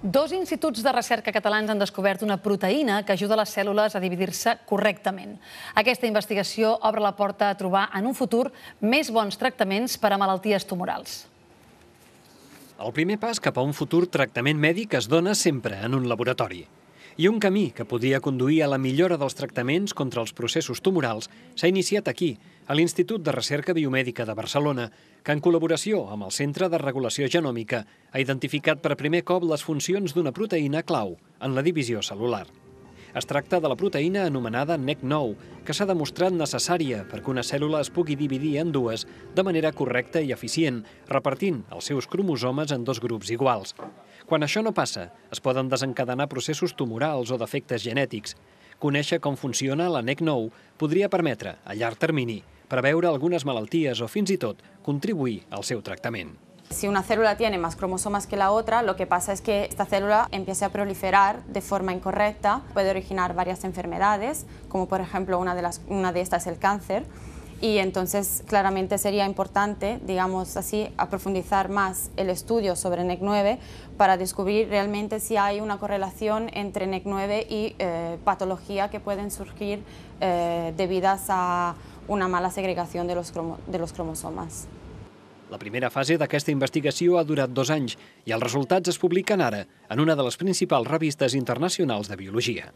Dos instituts de recerca catalans han descobert una proteïna que ajuda les cèl·lules a dividir-se correctament. Aquesta investigació obre la porta a trobar en un futur més bons tractaments per a malalties tumorals. El primer pas cap a un futur tractament mèdic es dona sempre en un laboratori. I un camí que podria conduir a la millora dels tractaments contra els processos tumorals s'ha iniciat aquí, a l'Institut de Recerca Biomèdica de Barcelona, que en col·laboració amb el Centre de Regulació Genòmica ha identificat per primer cop les funcions d'una proteïna clau en la divisió cel·lular. Es tracta de la proteïna anomenada NEC9, que s'ha demostrat necessària perquè una cèl·lula es pugui dividir en dues de manera correcta i eficient, repartint els seus cromosomes en dos grups iguals. Quan això no passa, es poden desencadenar processos tumorals o defectes genètics. Conèixer com funciona la NEC9 podria permetre, a llarg termini, preveure algunes malalties o fins i tot contribuir al seu tractament. Si una célula tiene más cromosomas que la otra, lo que pasa es que esta célula empieza a proliferar de forma incorrecta, puede originar varias enfermedades, como por ejemplo una de estas es el cáncer, y entonces claramente sería importante, digamos así, profundizar más el estudio sobre NEC9 para descubrir realmente si hay una correlación entre NEC9 y patología que pueden surgir debidas a una mala segregación de los cromosomas. La primera fase d'aquesta investigació ha durat 2 anys i els resultats es publiquen ara en una de les principals revistes internacionals de biologia.